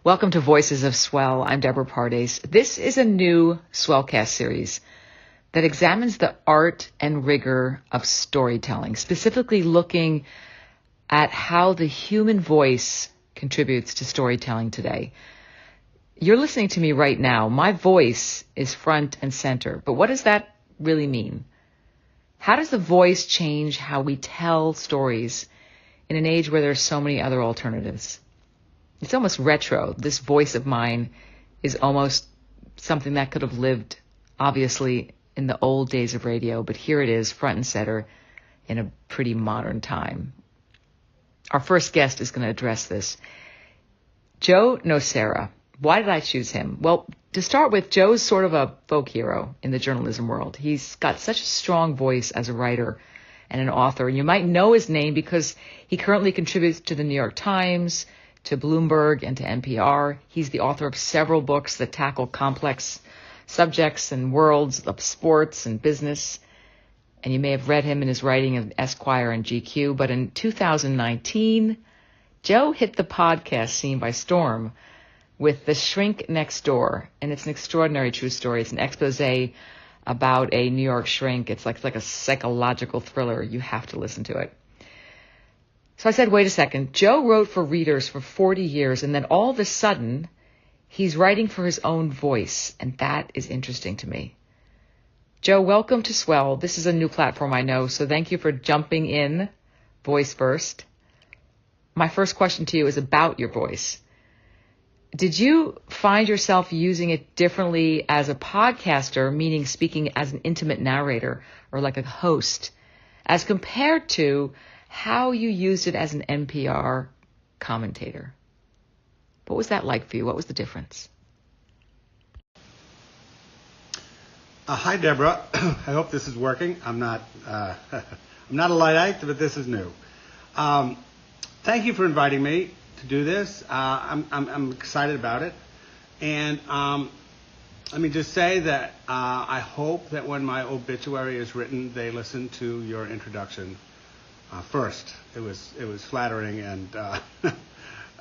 Welcome to Voices of Swell. I'm Deborah Pardes. This is a new Swellcast series that examines the art and rigor of storytelling, specifically looking at how the human voice contributes to storytelling today. You're listening to me right now. My voice is front and center, but what does that really mean? How does the voice change how we tell stories in an age where there's so many other alternatives? It's almost retro. This voice of mine is almost something that could have lived, obviously, in the old days of radio, but here it is, front and center, in a pretty modern time. Our first guest is going to address this. Joe Nocera. Why did I choose him? Well, to start with, Joe's sort of a folk hero in the journalism world. He's got such a strong voice as a writer and an author. And you might know his name because he currently contributes to the New York Times, to Bloomberg, and to NPR. He's the author of several books that tackle complex subjects and worlds of sports and business. And you may have read him in his writing of Esquire and GQ. But in 2019, Joe hit the podcast scene by storm with The Shrink Next Door. And it's an extraordinary true story. It's an expose about a New York shrink. It's like a psychological thriller. You have to listen to it. So I said, wait a second. Joe wrote for readers for 40 years, and then all of a sudden, he's writing for his own voice, and that is interesting to me. Joe, welcome to Swell. This is a new platform, I know, so thank you for jumping in, voice first. My first question to you is about your voice. Did you find yourself using it differently as a podcaster, meaning speaking as an intimate narrator or like a host, as compared to how you used it as an NPR commentator? What was that like for you? What was the difference? Hi, Deborah. I hope this is working. I'm not a Luddite, but this is new. Thank you for inviting me to do this. I'm excited about it. And let me just say that I hope that when my obituary is written, they listen to your introduction first. It was flattering, and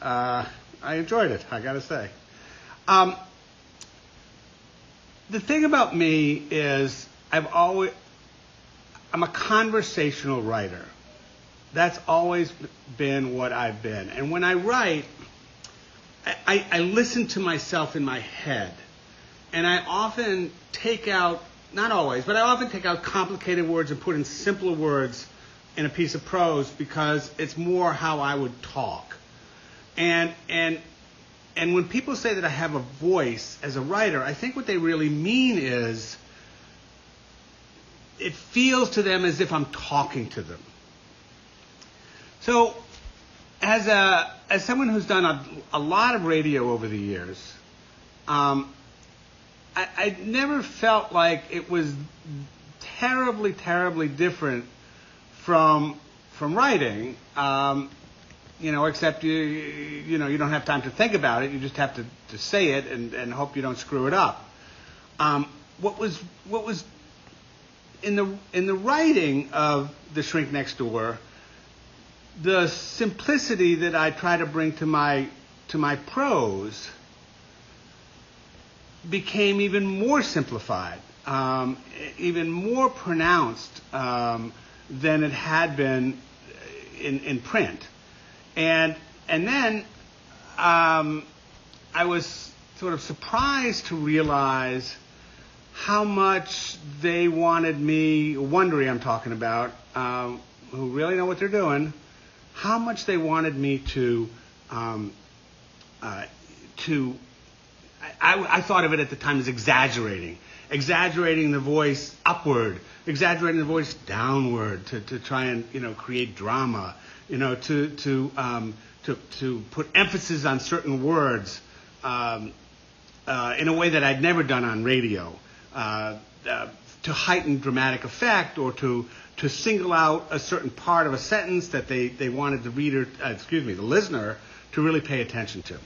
I enjoyed it, I gotta say. The thing about me is I'm a conversational writer. That's always been what I've been. And when I write, I listen to myself in my head. And I often take out, not always, but I often take out complicated words and put in simpler words in a piece of prose because it's more how I would talk. And when people say that I have a voice as a writer, I think what they really mean is it feels to them as if I'm talking to them. So as someone who's done a lot of radio over the years, I never felt like it was terribly, terribly different from writing, except you don't have time to think about it. You just have to say it and hope you don't screw it up. What was in the writing of The Shrink Next Door, the simplicity that I try to bring to my prose became even more simplified, even more pronounced than it had been in print. And then I was sort of surprised to realize how much they wanted me, Wondery I'm talking about, who really know what they're doing, how much they wanted me to I thought of it at the time as exaggerating the voice upward, exaggerating the voice downward to try and create drama, to put emphasis on certain words in a way that I'd never done on radio, to heighten dramatic effect or to single out a certain part of a sentence that they wanted the listener to really pay attention to.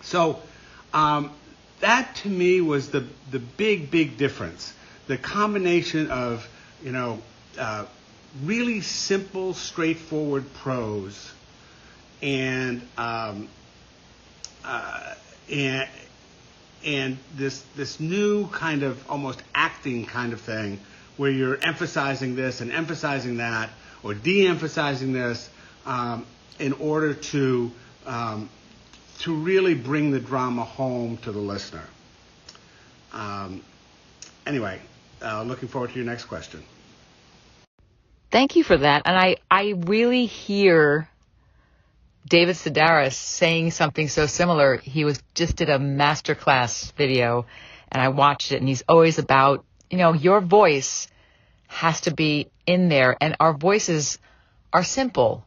So that to me was the big difference. The combination of, really simple, straightforward prose and and this new kind of almost acting kind of thing where you're emphasizing this and emphasizing that or de-emphasizing this in order to really bring the drama home to the listener. Anyway, looking forward to your next question. Thank you for that. And I really hear David Sedaris saying something so similar. He just did a masterclass video, and I watched it, and he's always about, your voice has to be in there, and our voices are simple.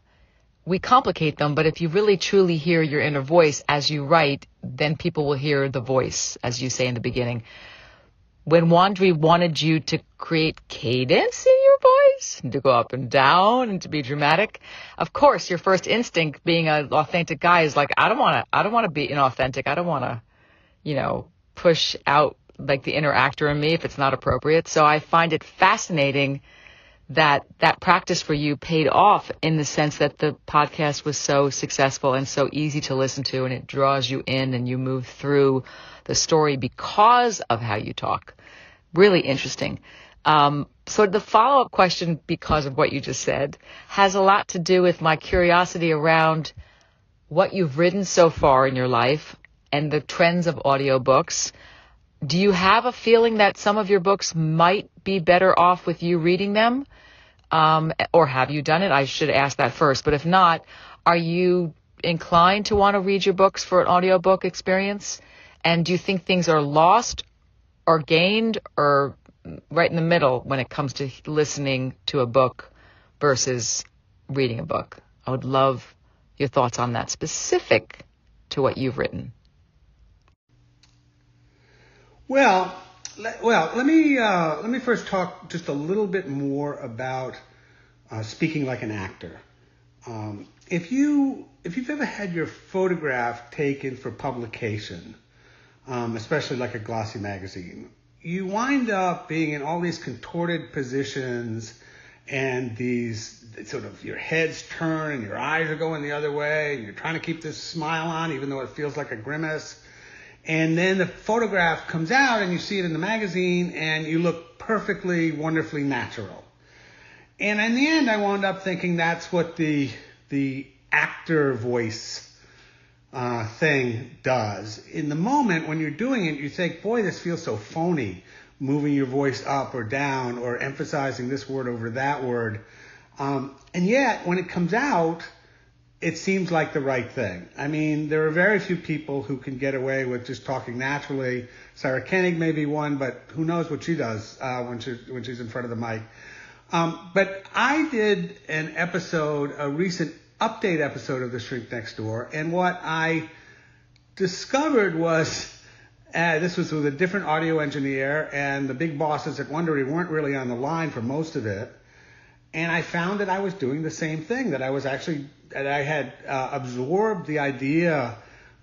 We complicate them, but if you really truly hear your inner voice as you write, then people will hear the voice, as you say in the beginning. When Wandry wanted you to create cadence in your voice, and to go up and down and to be dramatic, of course, your first instinct being an authentic guy is like, I don't want to be inauthentic. I don't want to, push out like the inner actor in me if it's not appropriate. So I find it fascinating that practice for you paid off in the sense that the podcast was so successful and so easy to listen to, and it draws you in and you move through the story because of how you talk. Really interesting. So the follow-up question, because of what you just said, has a lot to do with my curiosity around what you've written so far in your life and the trends of audiobooks. Do you have a feeling that some of your books might be better off with you reading them? Or have you done it? I should ask that first. But if not, are you inclined to want to read your books for an audiobook experience? And do you think things are lost or gained or right in the middle when it comes to listening to a book versus reading a book? I would love your thoughts on that, specific to what you've written. Well, let me first talk just a little bit more about speaking like an actor. If you've ever had your photograph taken for publication, especially like a glossy magazine, you wind up being in all these contorted positions and these sort of your head's turn and your eyes are going the other way and you're trying to keep this smile on even though it feels like a grimace. And then the photograph comes out and you see it in the magazine and you look perfectly, wonderfully natural. And in the end, I wound up thinking that's what the actor voice thing does. In the moment when you're doing it, you think, boy, this feels so phony, moving your voice up or down or emphasizing this word over that word. And yet, when it comes out, it seems like the right thing. I mean, there are very few people who can get away with just talking naturally. Sarah Koenig may be one, but who knows what she does when she's in front of the mic. But I did an episode, a recent update episode of The Shrink Next Door, and what I discovered was this was with a different audio engineer, and the big bosses at Wondery weren't really on the line for most of it. And I found that I was doing the same thing, that I had absorbed the idea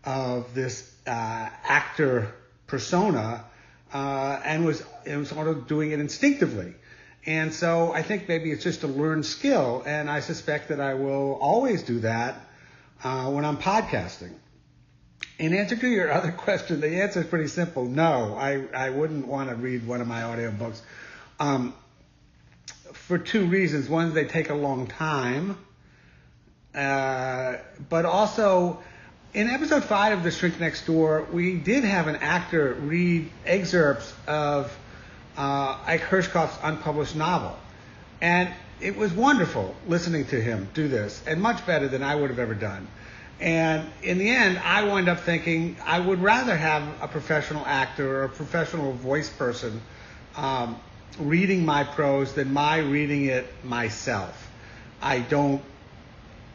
of this actor persona and was sort of doing it instinctively. And so I think maybe it's just a learned skill, and I suspect that I will always do that when I'm podcasting. In answer to your other question, the answer is pretty simple. No, I wouldn't want to read one of my audiobooks. For two reasons. One, they take a long time. But also, in episode 5 of The Shrink Next Door, we did have an actor read excerpts of Ike Hirschkoff's unpublished novel. And it was wonderful listening to him do this, and much better than I would have ever done. And in the end, I wound up thinking I would rather have a professional actor or a professional voice person reading my prose than my reading it myself. I don't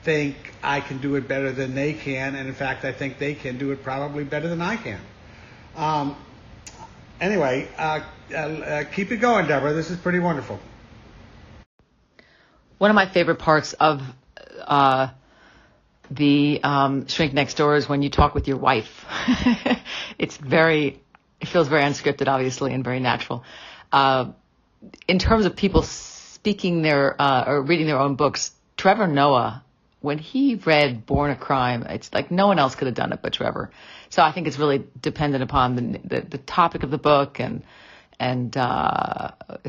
think I can do it better than they can, and in fact, I think they can do it probably better than I can. Anyway, keep it going, Deborah. This is pretty wonderful. One of my favorite parts of the Shrink Next Door is when you talk with your wife. It feels very unscripted, obviously, and very natural. In terms of people speaking or reading their own books, Trevor Noah when he read Born a Crime, it's like no one else could have done it but Trevor. So I think it's really dependent upon the topic of the book and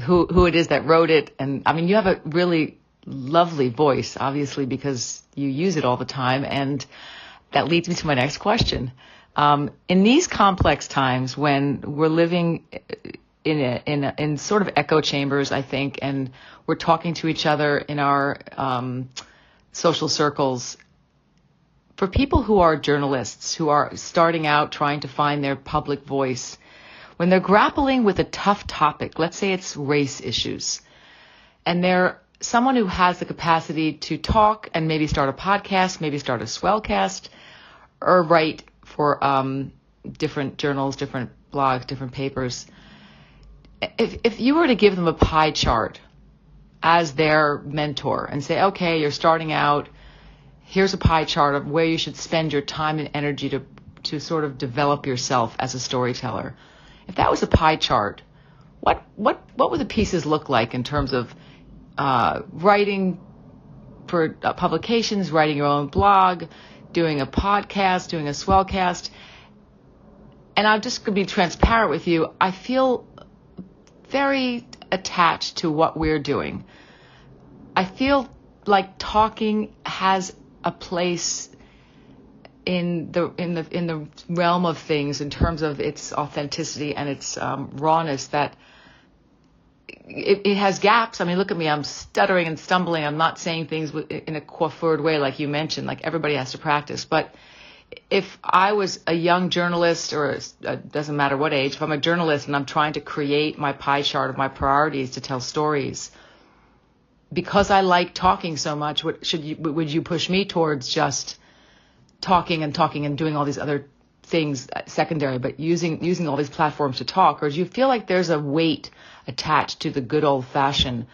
who it is that wrote it. And I mean, you have a really lovely voice, obviously, because you use it all the time. And that leads me to my next question. In these complex times when we're living in sort of echo chambers, I think, and we're talking to each other in our social circles, for people who are journalists, who are starting out trying to find their public voice, when they're grappling with a tough topic, let's say it's race issues, and they're someone who has the capacity to talk and maybe start a podcast, maybe start a Swellcast, or write for different journals, different blogs, different papers. If you were to give them a pie chart as their mentor and say, okay, you're starting out, here's a pie chart of where you should spend your time and energy to sort of develop yourself as a storyteller. If that was a pie chart, what would the pieces look like in terms of writing for publications, writing your own blog, doing a podcast, doing a Swellcast? And I'm just going to be transparent with you. I feel very attached to what we're doing. I feel like talking has a place in the realm of things in terms of its authenticity and its rawness, that it has gaps. I mean, look at me. I'm stuttering and stumbling. I'm not saying things in a coiffured way like you mentioned, like everybody has to practice. But if I was a young journalist, or it doesn't matter what age, if I'm a journalist and I'm trying to create my pie chart of my priorities to tell stories, because I like talking so much, would you push me towards just talking and doing all these other things secondary, but using all these platforms to talk? Or do you feel like there's a weight attached to the good old-fashioned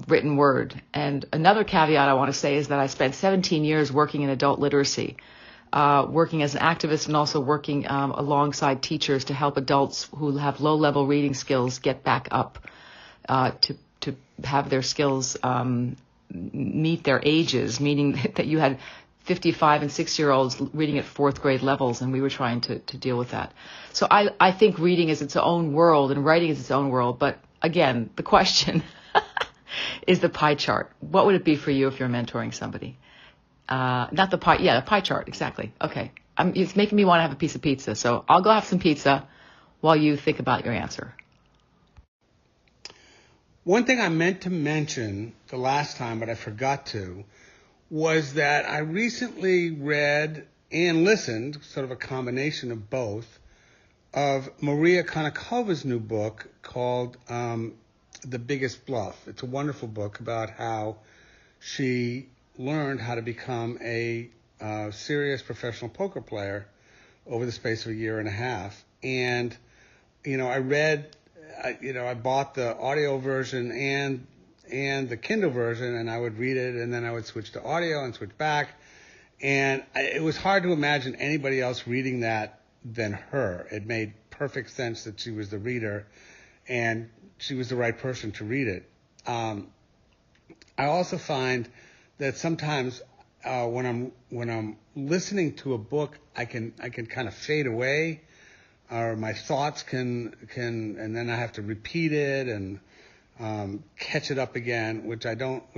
written word? And another caveat I want to say is that I spent 17 years working in adult literacy, working as an activist and also working alongside teachers to help adults who have low-level reading skills get back up to have their skills meet their ages, meaning that you had 55 and 6-year-olds reading at fourth grade levels, and we were trying to deal with that. So I think reading is its own world and writing is its own world. But again, the question is the pie chart. What would it be for you if you're mentoring somebody? Not the pie, the pie chart, exactly. Okay, it's making me want to have a piece of pizza, so I'll go have some pizza while you think about your answer. One thing I meant to mention the last time, but I forgot to, was that I recently read and listened, sort of a combination of both, of Maria Konikova's new book called The Biggest Bluff. It's a wonderful book about how she learned how to become a serious professional poker player over the space of a year and a half. And, I bought the audio version and the Kindle version, and I would read it, and then I would switch to audio and switch back. And it was hard to imagine anybody else reading that than her. It made perfect sense that she was the reader, and she was the right person to read it. I also find that sometimes when I'm listening to a book, I can kind of fade away, or my thoughts can, and then I have to repeat it and catch it up again, which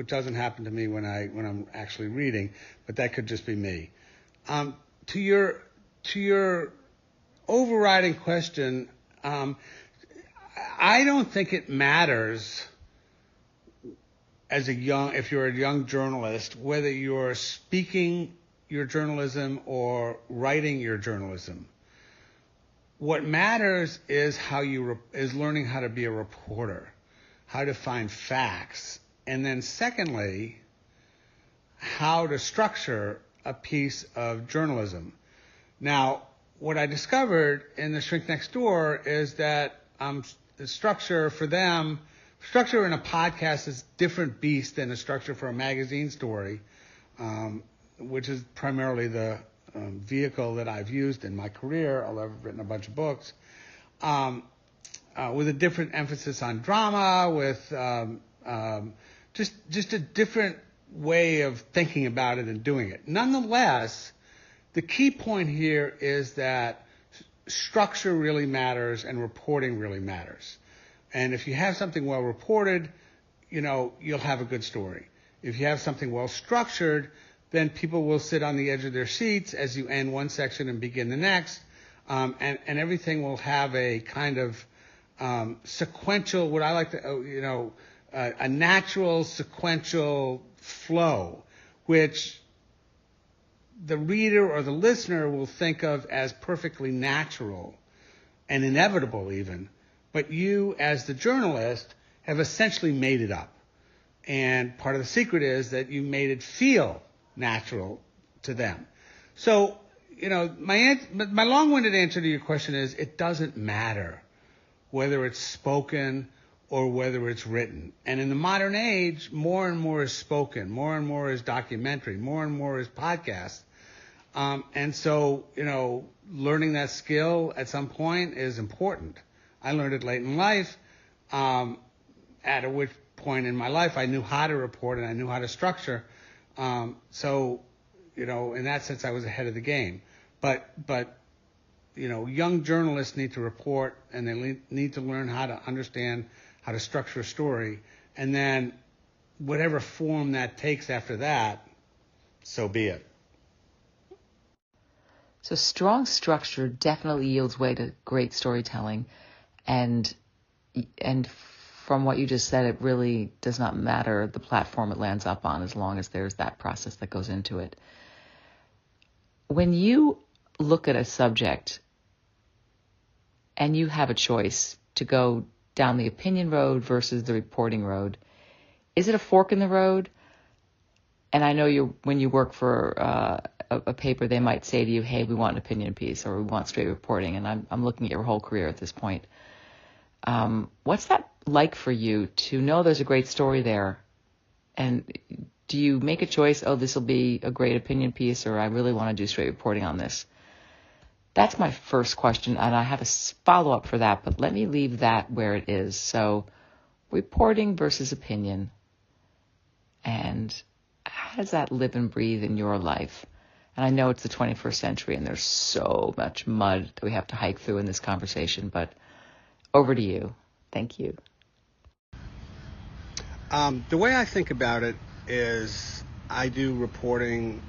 doesn't happen to me when I'm actually reading, but that could just be me. To your overriding question, I don't think it matters if you're a young journalist, whether you're speaking your journalism or writing your journalism. What matters is is learning how to be a reporter, how to find facts, and then secondly, how to structure a piece of journalism. Now, what I discovered in The Shrink Next Door is that the structure for them, structure in a podcast is a different beast than a structure for a magazine story, which is primarily the vehicle that I've used in my career, although I've written a bunch of books, with a different emphasis on drama, with just a different way of thinking about it and doing it. Nonetheless, the key point here is that structure really matters and reporting really matters. And if you have something well reported, you'll have a good story. If you have something well structured, then people will sit on the edge of their seats as you end one section and begin the next. And everything will have a kind of sequential, what I like to, a natural sequential flow, which the reader or the listener will think of as perfectly natural and inevitable even, but you as the journalist have essentially made it up. And part of the secret is that you made it feel natural to them. So, my long-winded answer to your question is it doesn't matter whether it's spoken or whether it's written. And in the modern age, more and more is spoken, more and more is documentary, more and more is podcast. And so, learning that skill at some point is important. I learned it late in life, at which point in my life I knew how to report and I knew how to structure. So, in that sense, I was ahead of the game. But young journalists need to report and they need to learn how to understand how to structure a story. And then whatever form that takes after that, so be it. So strong structure definitely yields way to great storytelling. And from what you just said, it really does not matter the platform it lands up on as long as there's that process that goes into it. When you look at a subject and you have a choice to go down the opinion road versus the reporting road, is it a fork in the road? And I know when you work for a paper, they might say to you, hey, we want an opinion piece or we want straight reporting. And I'm looking at your whole career at this point. What's that like for you to know there's a great story there? And do you make a choice, this will be a great opinion piece, or I really want to do straight reporting on this? That's my first question, and I have a follow-up for that, but let me leave that where it is. So reporting versus opinion, and how does that live and breathe in your life? And I know it's the 21st century, and there's so much mud that we have to hike through in this conversation, but over to you. Thank you. The way I think about it is I do reporting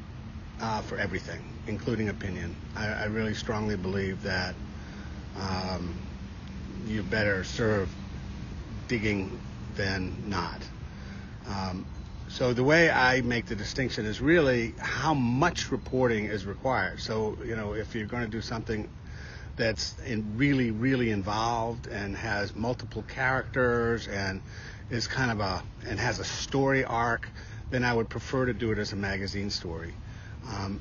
for everything, including opinion. I really strongly believe that you better serve digging than not. So the way I make the distinction is really how much reporting is required. So, if you're going to do something that's really, really involved and has multiple characters and is and has a story arc, then I would prefer to do it as a magazine story.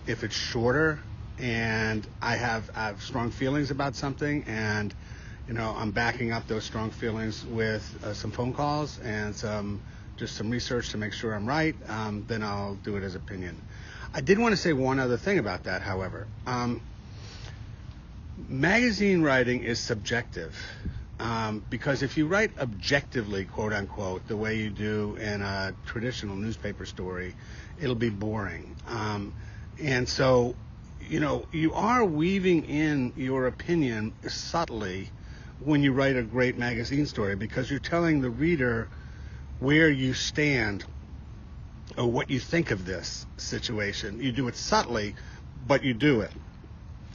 If it's shorter and I have strong feelings about something and, I'm backing up those strong feelings with some phone calls and some research to make sure I'm right, then I'll do it as opinion. I did want to say one other thing about that, however. Magazine writing is subjective because if you write objectively, quote unquote, the way you do in a traditional newspaper story, it'll be boring. And so, you are weaving in your opinion subtly when you write a great magazine story because you're telling the reader where you stand or what you think of this situation. You do it subtly, but you do it.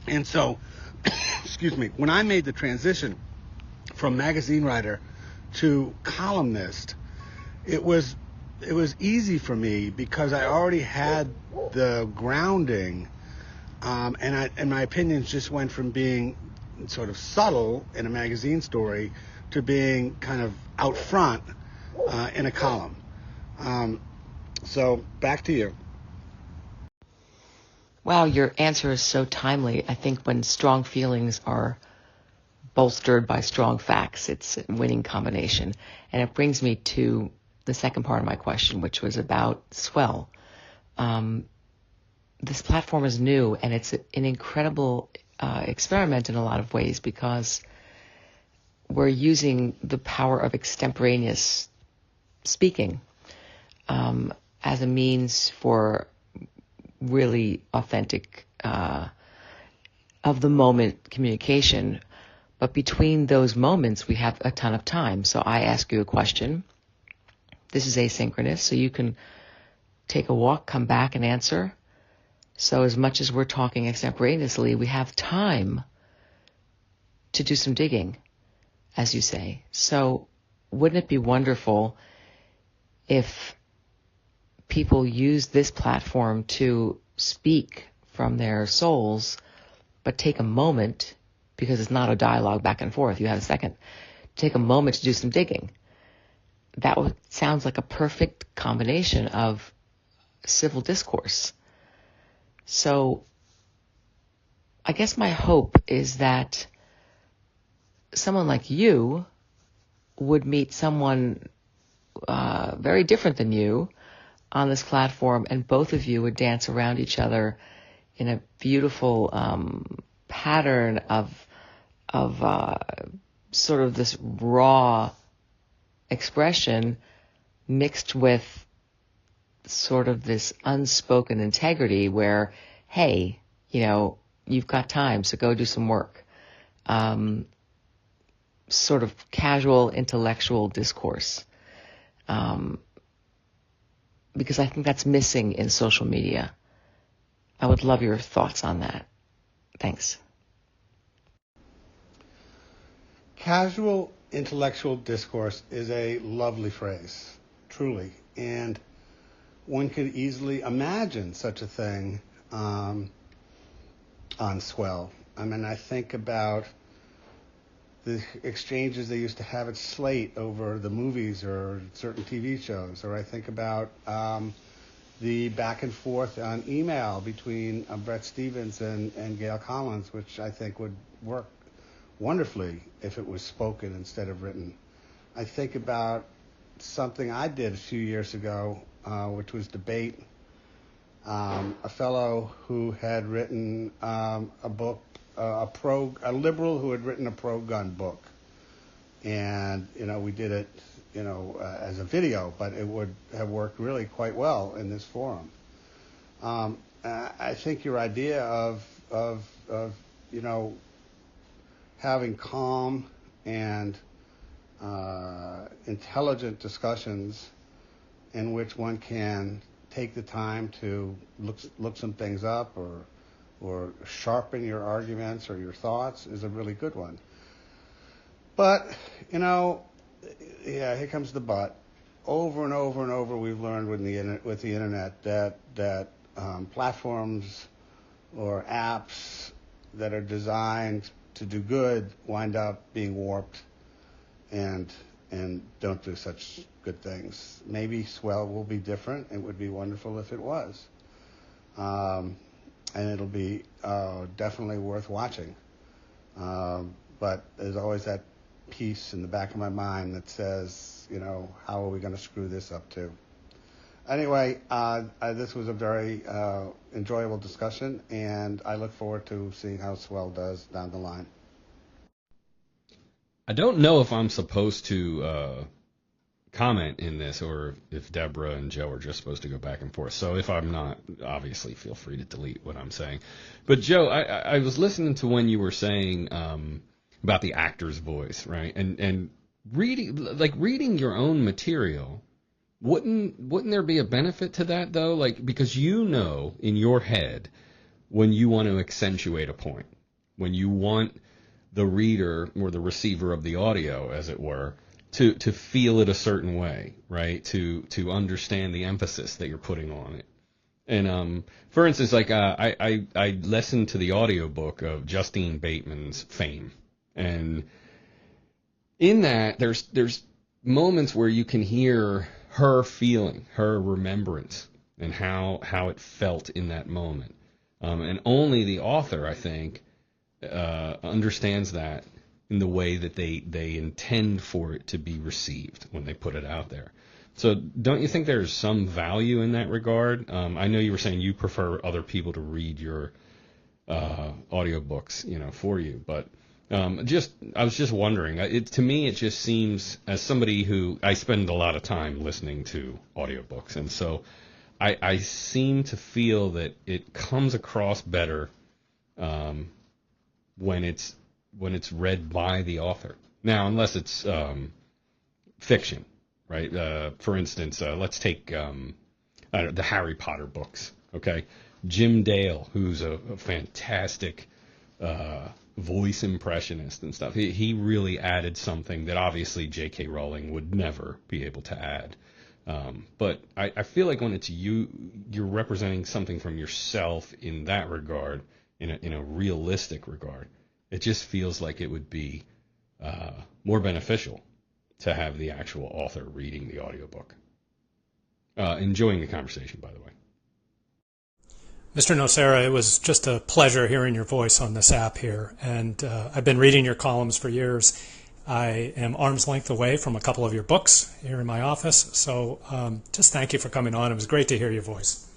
And so, excuse me, when I made the transition from magazine writer to columnist, it was easy for me because I already had the grounding, and my opinions just went from being sort of subtle in a magazine story to being kind of out front in a column. So back to you. Wow, your answer is so timely. I think when strong feelings are bolstered by strong facts, it's a winning combination. And it brings me to the second part of my question, which was about Swell. This platform is new, and it's an incredible experiment in a lot of ways because we're using the power of extemporaneous speaking. as a means for really authentic, of the moment communication. But between those moments, we have a ton of time. So I ask you a question. This is asynchronous, so you can take a walk, come back and answer. So as much as we're talking extemporaneously, we have time to do some digging, as you say. So wouldn't it be wonderful if people use this platform to speak from their souls, but take a moment, because it's not a dialogue back and forth, you have a second, take a moment to do some digging. That sounds like a perfect combination of civil discourse. So I guess my hope is that someone like you would meet someone very different than you on this platform, and both of you would dance around each other in a beautiful pattern of sort of this raw expression mixed with sort of this unspoken integrity where, hey, you've got time, so go do some work. Sort of casual intellectual discourse. Because I think that's missing in social media. I would love your thoughts on that. Thanks. Casual intellectual discourse is a lovely phrase, truly. And one could easily imagine such a thing on Swell. I mean, I think about the exchanges they used to have at Slate over the movies or certain TV shows, or I think about the back and forth on email between Brett Stevens and Gail Collins, which I think would work wonderfully if it was spoken instead of written. I think about something I did a few years ago, which was debate a fellow who had written a book, a liberal who had written a pro-gun book, and we did it, as a video, but it would have worked really quite well in this forum. I think your idea of having calm and intelligent discussions in which one can take the time to look some things up or sharpen your arguments or your thoughts is a really good one. But, here comes the but. Over and over and over, we've learned with the internet that platforms or apps that are designed to do good wind up being warped and don't do such good things. Maybe Swell will be different. It would be wonderful if it was. And it'll be definitely worth watching. But there's always that piece in the back of my mind that says, how are we going to screw this up too? Anyway, this was a very enjoyable discussion, and I look forward to seeing how Swell does down the line. I don't know if I'm supposed to comment in this or if Deborah and Joe are just supposed to go back and forth. So if I'm not, obviously feel free to delete what I'm saying. But Joe, I was listening to when you were saying about the actor's voice, right? And reading your own material, wouldn't there be a benefit to that though? Like, because in your head when you want to accentuate a point, when you want the reader or the receiver of the audio, as it were, to feel it a certain way, right? To understand the emphasis that you're putting on it. And for instance, like I listened to the audiobook of Justine Bateman's Fame, and in that there's moments where you can hear her feeling, her remembrance, and how it felt in that moment. And only the author, I think, understands that in the way that they intend for it to be received when they put it out there. So don't you think there's some value in that regard? I know you were saying you prefer other people to read your audiobooks, for you, but I was just wondering. To me, it just seems, as somebody who I spend a lot of time listening to audiobooks, and so I seem to feel that it comes across better when it's read by the author. Now, unless it's fiction, right? For instance, let's take the Harry Potter books. Okay, Jim Dale, who's a fantastic voice impressionist and stuff. He really added something that obviously J.K. Rowling would never be able to add. But I feel like when it's you're representing something from yourself in that regard, in a realistic regard. It just feels like it would be more beneficial to have the actual author reading the audiobook. Enjoying the conversation, by the way. Mr. Nocera, it was just a pleasure hearing your voice on this app here. And I've been reading your columns for years. I am arm's length away from a couple of your books here in my office. So just thank you for coming on. It was great to hear your voice.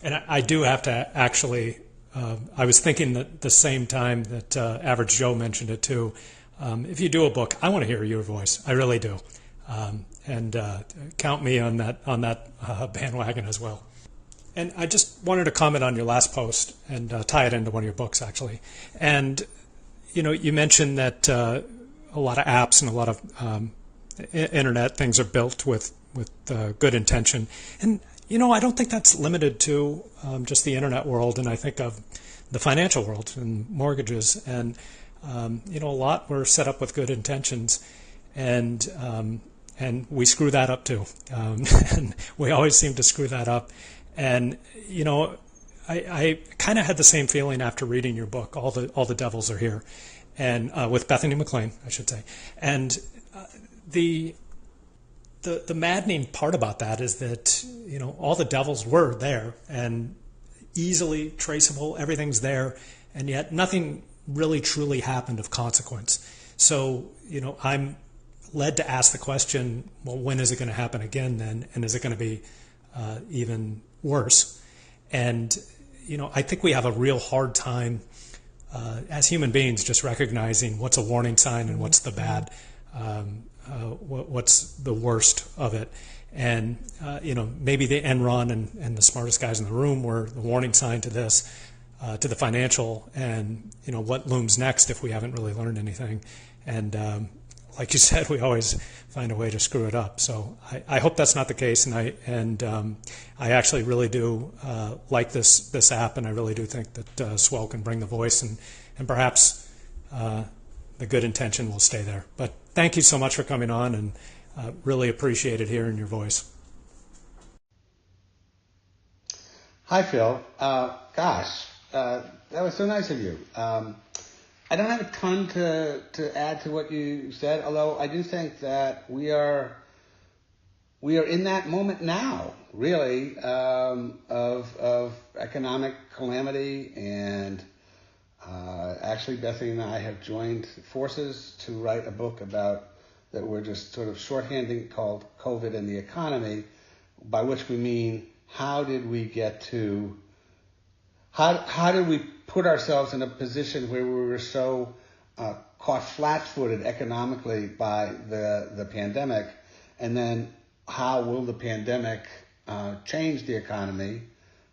And I do have to actually, I was thinking that the same time that Average Joe mentioned it too. If you do a book, I want to hear your voice. I really do. And count me on that bandwagon as well. And I just wanted to comment on your last post and tie it into one of your books, actually. And, you mentioned that a lot of apps and a lot of internet things are built with good intention. And, I don't think that's limited to just the internet world. And I think of the financial world and mortgages. And, a lot were set up with good intentions. And we screw that up, too. And we always seem to screw that up. And, I kind of had the same feeling after reading your book, All the Devils Are Here, and with Bethany McLean, I should say. And the maddening part about that is that, all the devils were there and easily traceable, everything's there, and yet nothing really truly happened of consequence. So, I'm led to ask the question, well, when is it going to happen again then? And is it going to be even worse? And, I think we have a real hard time as human beings just recognizing what's a warning sign and what's the bad, what's the worst of it. And, maybe the Enron and the smartest guys in the room were the warning sign to this, to the financial, and, what looms next if we haven't really learned anything. And, like you said, we always find a way to screw it up. So I hope that's not the case, and I actually really do like this app, and I really do think that Swell can bring the voice, and perhaps the good intention will stay there. But thank you so much for coming on, and really appreciated hearing your voice. Hi, Phil. Gosh, that was so nice of you. I don't have a ton to add to what you said, although I do think that we are in that moment now, really, of economic calamity, and actually Bethany and I have joined forces to write a book about that we're just sort of shorthanding, called COVID and the Economy, by which we mean how did we put ourselves in a position where we were so caught flat-footed economically by the pandemic, and then how will the pandemic change the economy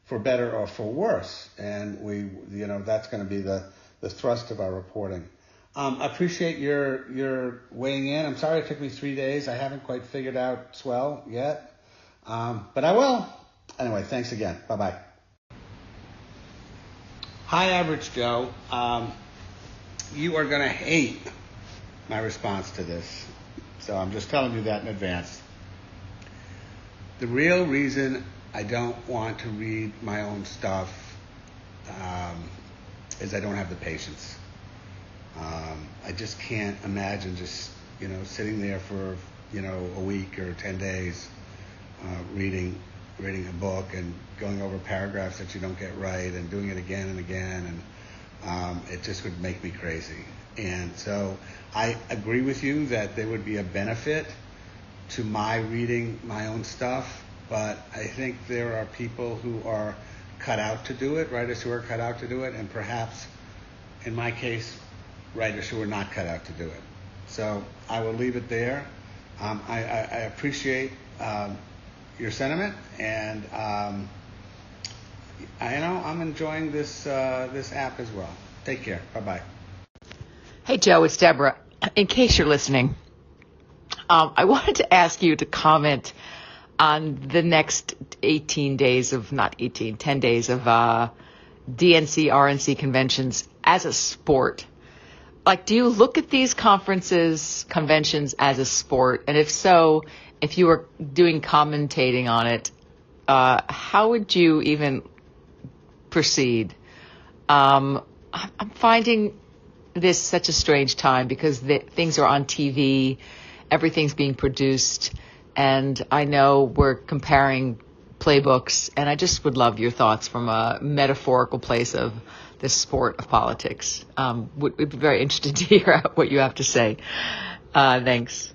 for better or for worse? And that's going to be the thrust of our reporting. I appreciate your weighing in. I'm sorry it took me 3 days. I haven't quite figured out Swell yet, but I will. Anyway, thanks again. Bye-bye. Hi, Average Joe. You are going to hate my response to this, so I'm just telling you that in advance. The real reason I don't want to read my own stuff is I don't have the patience. I just can't imagine just, sitting there for, a week or 10 days reading a book and going over paragraphs that you don't get right and doing it again and again, and it just would make me crazy. And so I agree with you that there would be a benefit to my reading my own stuff, but I think there are people who are cut out to do it, writers who are cut out to do it, and perhaps, in my case, writers who are not cut out to do it. So I will leave it there. I appreciate your sentiment, and I'm enjoying this app as well. Take care. Bye-bye. Hey, Joe, it's Deborah. In case you're listening, I wanted to ask you to comment on the next 10 days of DNC, RNC conventions as a sport. Like, do you look at these conventions as a sport? And if so, if you were doing commentating on it, how would you even proceed? I'm finding this such a strange time because things are on TV, everything's being produced, and I know we're comparing playbooks, and I just would love your thoughts from a metaphorical place of the sport of politics. Would be very interested to hear what you have to say. Thanks.